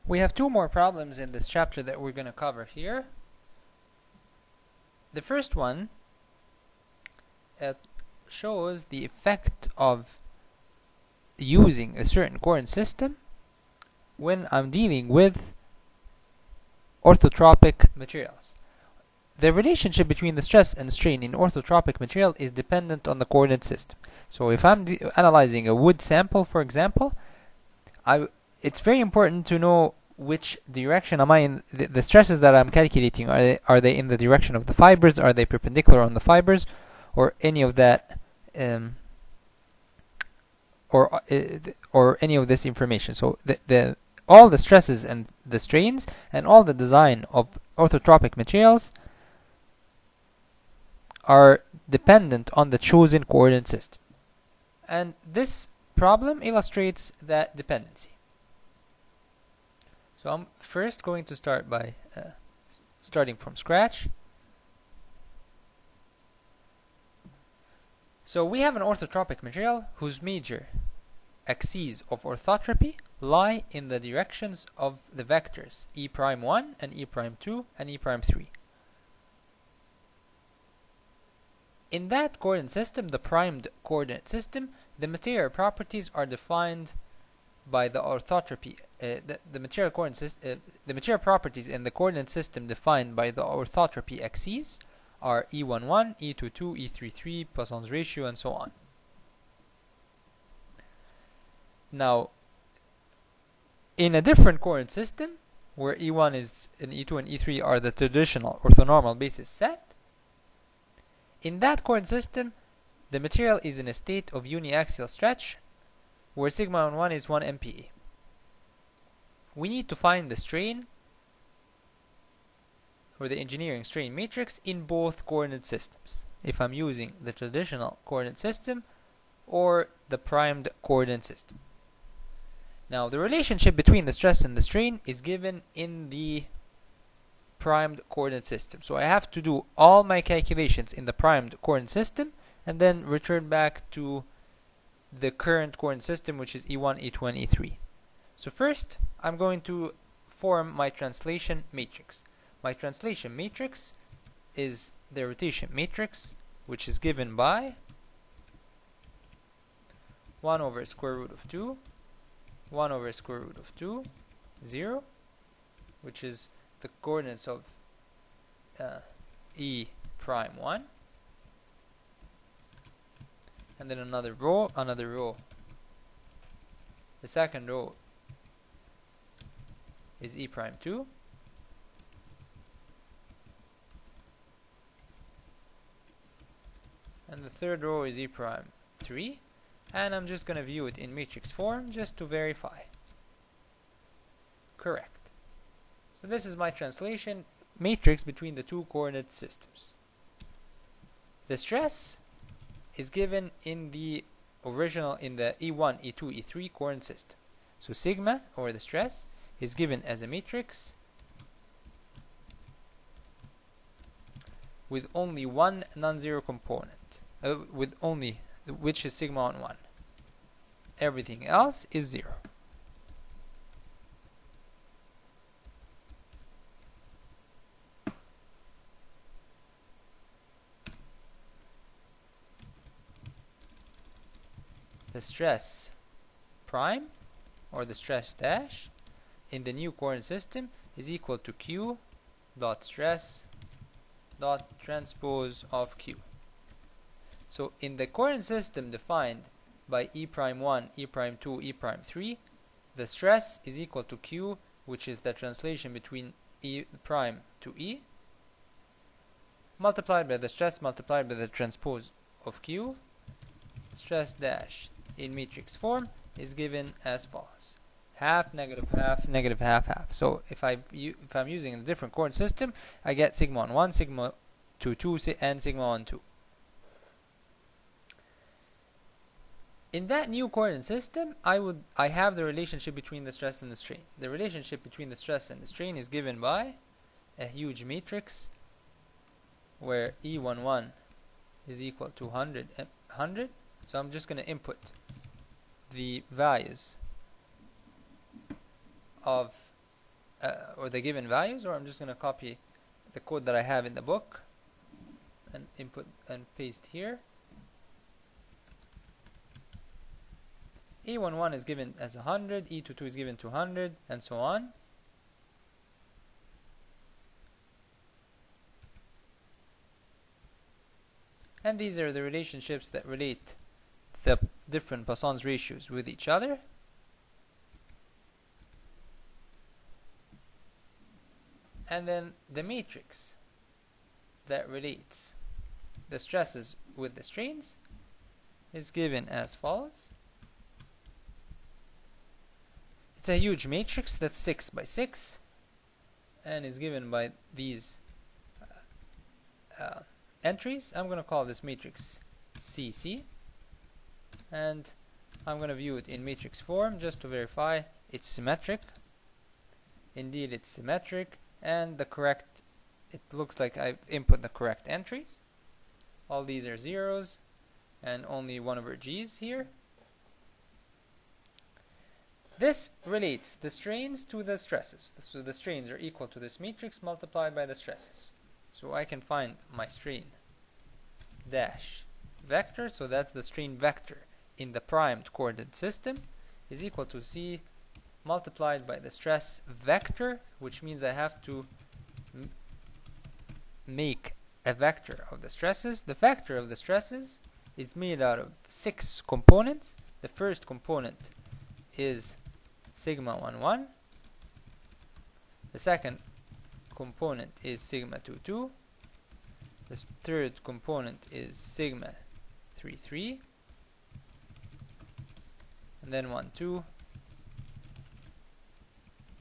We have two more problems in this chapter that we're going to cover here. The first one shows the effect of using a certain coordinate system when I'm dealing with orthotropic materials. The relationship between the stress and strain in orthotropic material is dependent on the coordinate system. So if I'm analyzing a wood sample, for example, it's very important to know which direction am I in. The stresses that I'm calculating, are they in the direction of the fibers? Are they perpendicular on the fibers? Or any of that, or any of this information. So all the stresses and the strains and all the design of orthotropic materials are dependent on the chosen coordinate system. And this problem illustrates that dependency. So I'm first going to start by starting from scratch. So we have an orthotropic material whose major axes of orthotropy lie in the directions of the vectors e'1 and e'2 and e'3. In that coordinate system, the primed coordinate system, the material properties are defined by the orthotropy. The material properties in the coordinate system defined by the orthotropy axes are e'11, e'22, e'33, Poisson's ratio, and so on. Now, in a different coordinate system, where e1 is and e2 and e3 are the traditional orthonormal basis set, in that coordinate system, the material is in a state of uniaxial stretch, where sigma on 1 is 1 MPa. We need to find the strain, or the engineering strain matrix, in both coordinate systems, if I'm using the traditional coordinate system or the primed coordinate system. Now, the relationship between the stress and the strain is given in the primed coordinate system. So I have to do all my calculations in the primed coordinate system and then return back to the current coordinate system, which is e1, e2, and e3. So first, I'm going to form my translation matrix. My translation matrix is the rotation matrix, which is given by 1 over square root of 2, 1 over square root of 2, 0, which is the coordinates of e'1, and then another row. The second row is e'2, and the third row is e'3, and I'm just going to view it in matrix form just to verify. Correct. So this is my translation matrix between the two coordinate systems. The stress is given in the original, in the e1, e2, e3 coordinate system. So sigma, or the stress, is given as a matrix with only one non-zero component, which is sigma on 1. Everything else is 0. The stress prime, or the stress dash, in the new coordinate system is equal to q dot stress dot transpose of q. So in the coordinate system defined by e'1, e'2, e'3, the stress is equal to q, which is the translation between e prime to e, multiplied by the stress multiplied by the transpose of q. Stress dash in matrix form is given as follows: half, negative half, negative half, half. So if I'm using a different coordinate system, I get sigma on 1, sigma 2, 2, and sigma on 2. In that new coordinate system, I have the relationship between the stress and the strain. The relationship between the stress and the strain is given by a huge matrix where e'11 is equal to 100. So I'm just going to input the values of or the given values, or I'm just going to copy the code that I have in the book and input and paste here. E11 is given as 100, E22 is given 200, and so on. And these are the relationships that relate the different Poisson's ratios with each other. And then the matrix that relates the stresses with the strains is given as follows. It's a huge matrix that's 6 by 6 and is given by these entries. I'm going to call this matrix CC, and I'm going to view it in matrix form just to verify it's symmetric. Indeed, it's symmetric, and the correct, it looks like I've input the correct entries. All these are zeros and only 1/g's here. This relates the strains to the stresses. So the strains are equal to this matrix multiplied by the stresses. So I can find my strain dash vector, so that's the strain vector in the primed coordinate system, is equal to C multiplied by the stress vector, which means I have to make a vector of the stresses. The vector of the stresses is made out of 6 components. The first component is sigma 11. The second component is sigma 22. The third component is sigma 33. And then 12,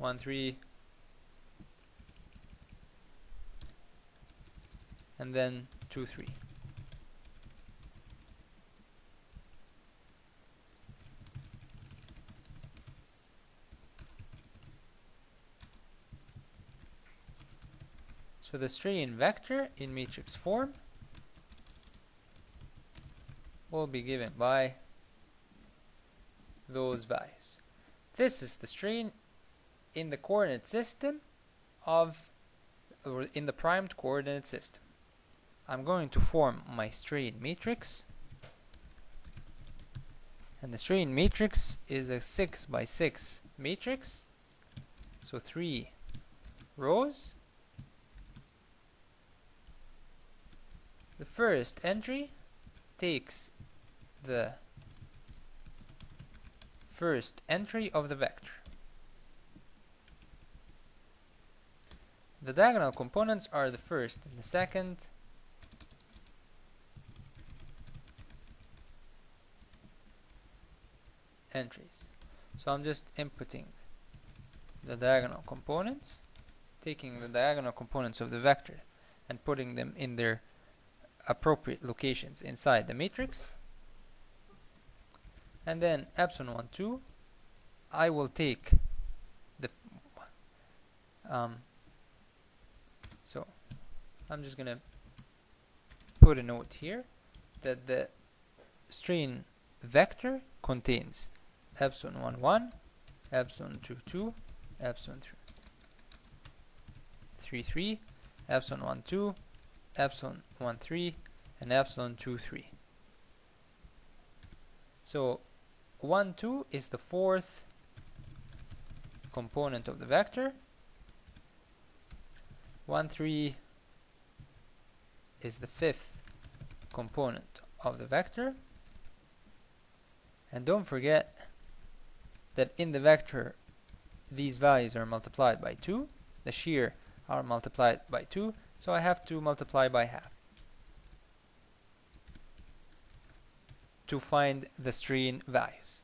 13, and then 23. So the strain vector in matrix form will be given by those values. This is the strain in the coordinate system of, or in the primed coordinate system. I'm going to form my strain matrix, and the strain matrix is a 6 by 6 matrix, so 3 rows. The first entry takes the first entry of the vector. The diagonal components are the first and the second entries. So I'm just inputting the diagonal components, taking the diagonal components of the vector and putting them in their appropriate locations inside the matrix. And then epsilon 1, 2, I will take the so I'm just gonna put a note here that the strain vector contains epsilon 1, 1, epsilon 2, 2, epsilon 3, 3, epsilon 1, 2, epsilon 1, 3, and epsilon 2, 3. So 1, 2 is the fourth component of the vector. 1, 3 is the fifth component of the vector. And don't forget that in the vector these values are multiplied by 2. The shear are multiplied by 2. So I have to multiply by half to find the strain values.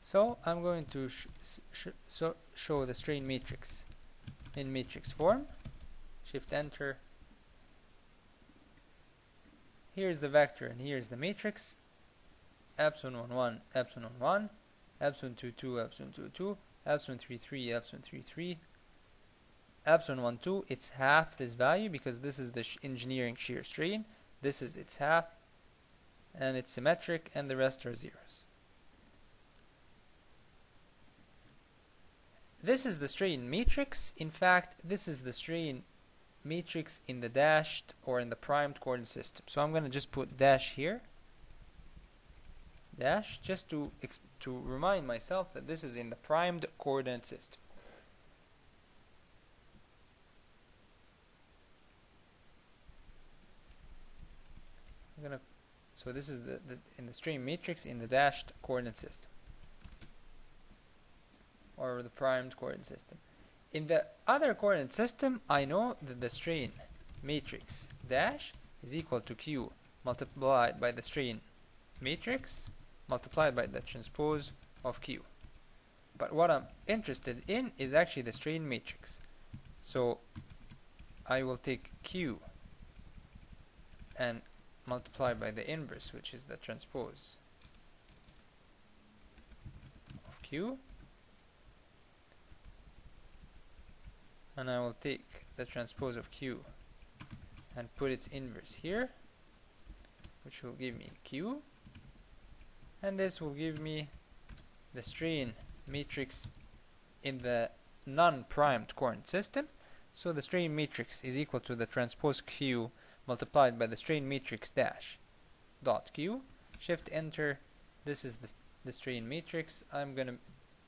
So I'm going to show the strain matrix in matrix form. Shift enter. Here's the vector and here's the matrix. Epsilon 1 1, epsilon 1, epsilon 2 2, epsilon 2 2, epsilon 3 3, epsilon 3 3, epsilon 1 2. It's half this value because this is the engineering shear strain. This is its half, and it's symmetric, and the rest are zeros. This is the strain matrix. In fact, this is the strain matrix in the dashed or in the primed coordinate system. So I'm going to just put dash here. Dash, just to remind myself that this is in the primed coordinate system. So this is in the strain matrix in the dashed coordinate system, or the primed coordinate system. In the other coordinate system, I know that the strain matrix dash is equal to Q multiplied by the strain matrix multiplied by the transpose of Q. But what I'm interested in is actually the strain matrix. So I will take Q and multiply by the inverse, which is the transpose of Q. And I will take the transpose of Q and put its inverse here, which will give me Q. And this will give me the strain matrix in the non-primed coordinate system. So the strain matrix is equal to the transpose Q multiplied by the strain matrix dash dot Q. Shift enter. This is the strain matrix. I'm going to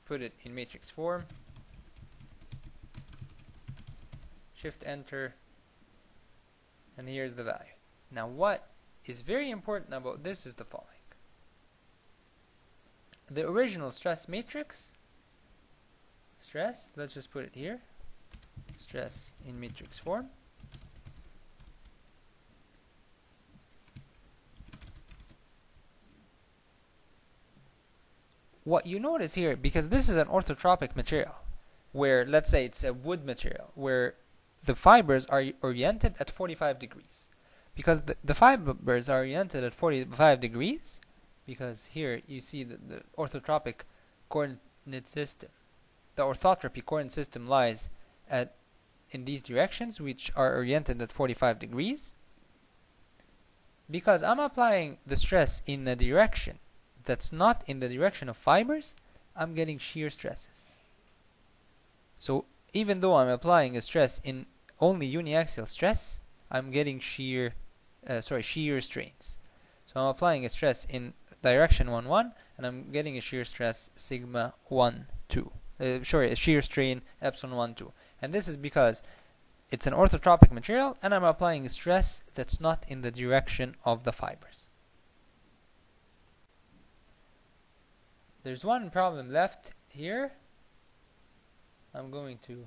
put it in matrix form. Shift enter. And here's the value. Now what is very important about this is the following. The original stress matrix, let's just put it here, stress in matrix form. What you notice here, because this is an orthotropic material, where let's say it's a wood material, where the fibers are oriented at 45 degrees. Because the fibers are oriented at 45 degrees, because here you see that the orthotropic coordinate system, the orthotropy coordinate system lies in these directions, which are oriented at 45 degrees. Because I'm applying the stress in a direction that's not in the direction of fibers, I'm getting shear stresses. So even though I'm applying a stress in only uniaxial stress, I'm getting shear strains. So I'm applying a stress in direction 1 1, and I'm getting a shear stress sigma 1 2. A shear strain epsilon 1 2. And this is because it's an orthotropic material, and I'm applying a stress that's not in the direction of the fibers. There's one problem left here. I'm going to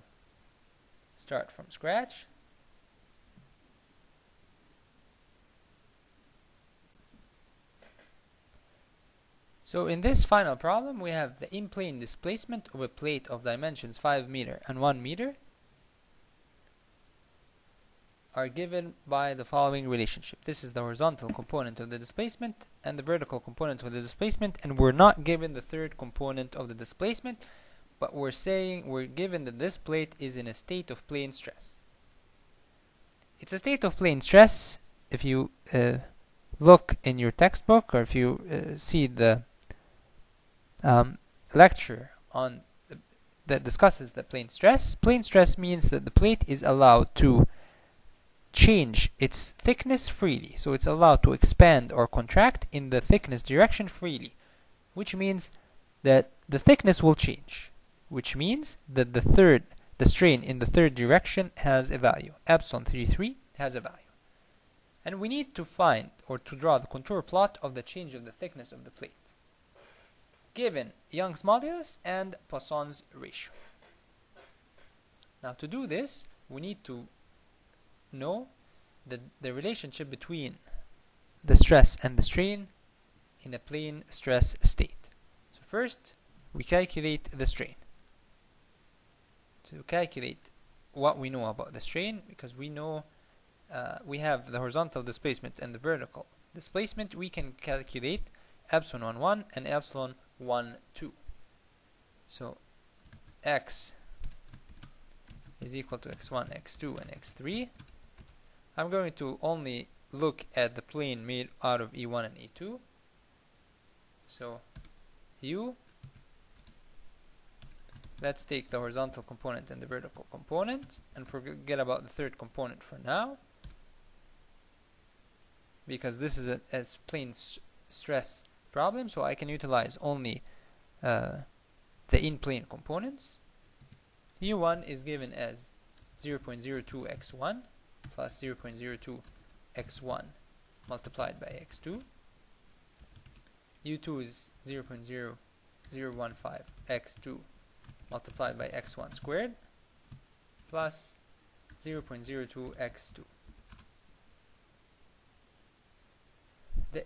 start from scratch. So in this final problem, we have the in-plane displacement of a plate of dimensions 5 meter and 1 meter are given by the following relationship. This is the horizontal component of the displacement and the vertical component of the displacement, and we're not given the third component of the displacement, but we're given that this plate is in a state of plane stress. It's a state of plane stress if you look in your textbook, or if you see the lecture on that discusses the plane stress. Plane stress means that the plate is allowed to change its thickness freely. So it's allowed to expand or contract in the thickness direction freely, which means that the thickness will change, which means that the strain in the third direction has a value. Epsilon 33 has a value. And we need to find or to draw the contour plot of the change of the thickness of the plate, given Young's modulus and Poisson's ratio. Now to do this, we need to know the relationship between the stress and the strain in a plane stress state. So first, we calculate the strain. To calculate what we know about the strain, because we know we have the horizontal displacement and the vertical displacement, we can calculate epsilon 1 and epsilon 1, 2. So x is equal to x1, x2, and x3. I'm going to only look at the plane made out of E1 and E2. So U, let's take the horizontal component and the vertical component and forget about the third component for now, because this is a plane stress problem, so I can utilize only the in-plane components. U1 is given as 0.02 x1 plus 0.02 x1 multiplied by x2. U2 is 0.0015 x2 multiplied by x1 squared plus 0.02 x2. The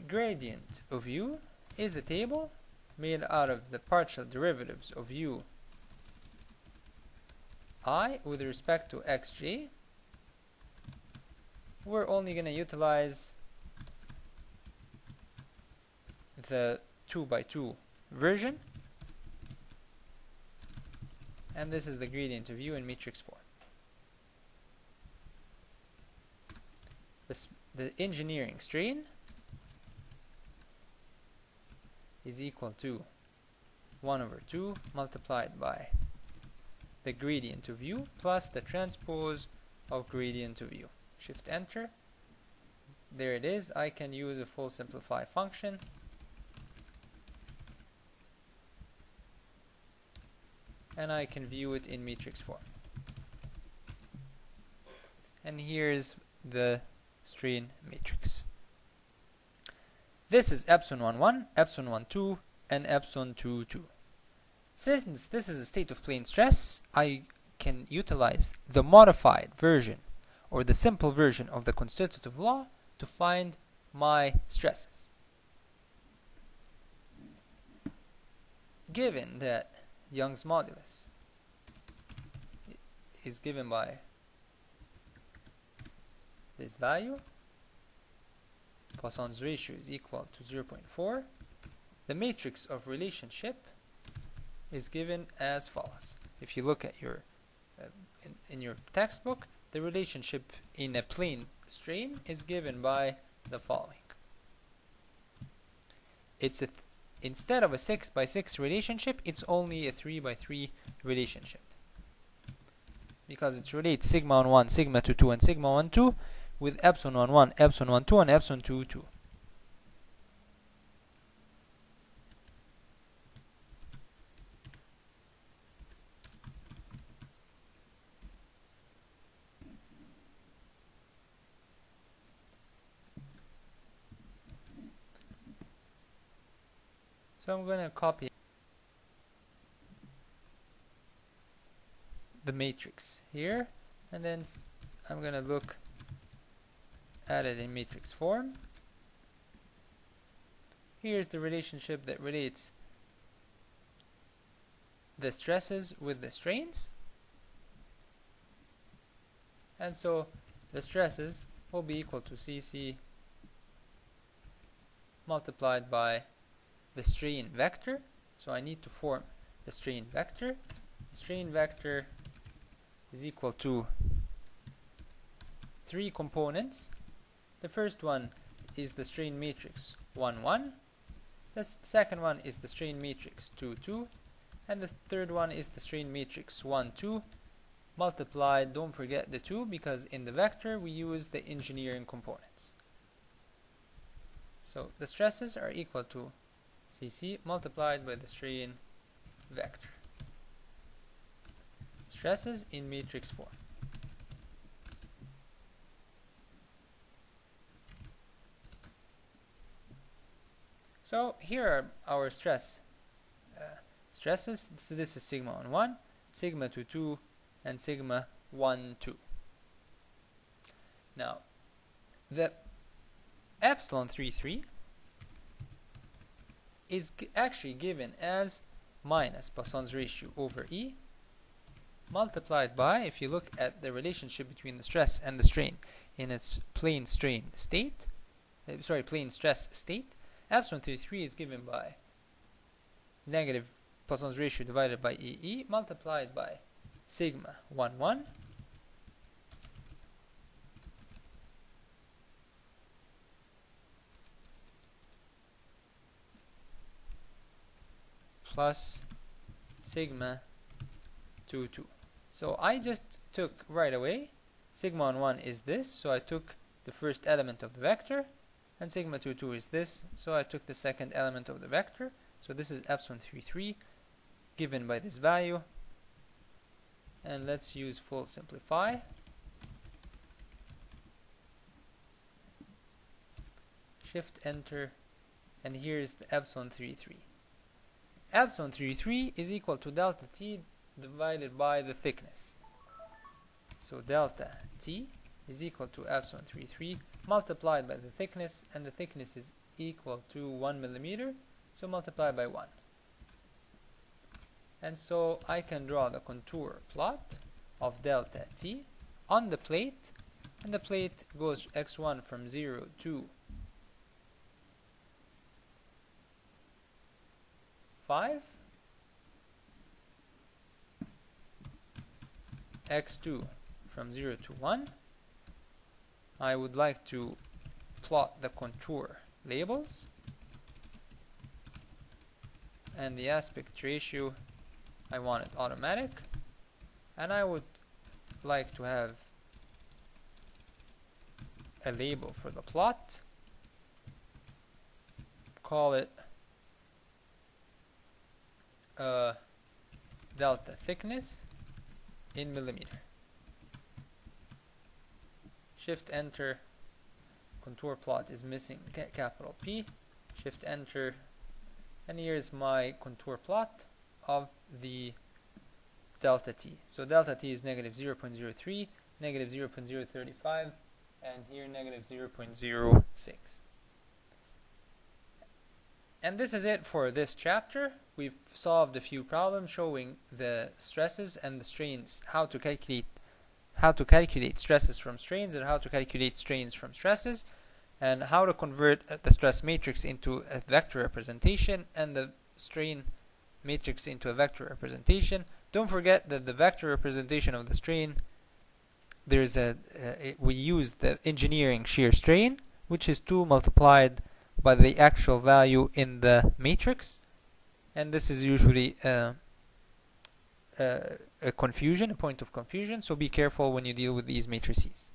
gradient of u is a table made out of the partial derivatives of u I with respect to xj. We're only going to utilize the 2 by 2 version, and this is the gradient of u in matrix form. The engineering strain is equal to 1 over 2 multiplied by the gradient of u plus the transpose of gradient of u. Shift enter. There it is. I can use a full simplify function. And I can view it in matrix form. And here's the strain matrix. This is epsilon 1, 1, epsilon 1, 2, and epsilon 2, 2. Since this is a state of plane stress, I can utilize the modified version or the simple version of the constitutive law to find my stresses. Given that Young's modulus is given by this value, Poisson's ratio is equal to 0.4, the matrix of relationship is given as follows. If you look at your in your textbook, the relationship in a plane strain is given by the following. It's instead of a 6 by 6 relationship, it's only a 3 by 3 relationship, because it relates sigma 1, 1, sigma 2, 2, and sigma 1, 2 with epsilon 1, 1, epsilon 1, 2, and epsilon 2, 2. So I'm going to copy the matrix here, and then I'm going to look at it in matrix form. Here's the relationship that relates the stresses with the strains. And so the stresses will be equal to Cc multiplied by the strain vector. So I need to form the strain vector. The strain vector is equal to 3 components. The first one is the strain matrix 1, 1. The second one is the strain matrix 2, 2. And the third one is the strain matrix 1, 2. Multiplied, don't forget the 2, because in the vector we use the engineering components. So the stresses are equal to Cc multiplied by the strain vector. Stresses in matrix form. So here are our stresses. So this is sigma 1, 1, sigma 2, 2, and sigma 1, 2. Now, the epsilon 3, 3 is actually given as minus Poisson's ratio over E multiplied by, if you look at the relationship between the stress and the strain in its plane strain state, plane stress state, epsilon 33 is given by negative Poisson's ratio divided by EE multiplied by sigma 1 plus sigma 2 2. So I just took right away sigma 1 is this, so I took the first element of the vector, and sigma 2 2 is this, so I took the second element of the vector. So this is epsilon 33 given by this value, and let's use full simplify. Shift enter, and here's the epsilon 33. Epsilon 33 is equal to delta t divided by the thickness. So delta t is equal to epsilon 33 multiplied by the thickness, and the thickness is equal to 1 millimeter, so multiply by 1. And so I can draw the contour plot of delta t on the plate, and the plate goes x1 from 0 to 5, x2 from 0 to 1. I would like to plot the contour labels, and the aspect ratio I want it automatic, and I would like to have a label for the plot, call it delta thickness in millimeter. Shift enter, contour plot is missing capital P, shift enter, and here's my contour plot of the delta t. So delta t is negative 0.03, negative 0.035, and here negative 0.06. And this is it for this chapter. We've solved a few problems showing the stresses and the strains, how to calculate stresses from strains, and how to calculate strains from stresses, and how to convert the stress matrix into a vector representation and the strain matrix into a vector representation. Don't forget that the vector representation of the strain, we use the engineering shear strain, which is 2 multiplied by the actual value in the matrix, and this is usually a point of confusion, so be careful when you deal with these matrices.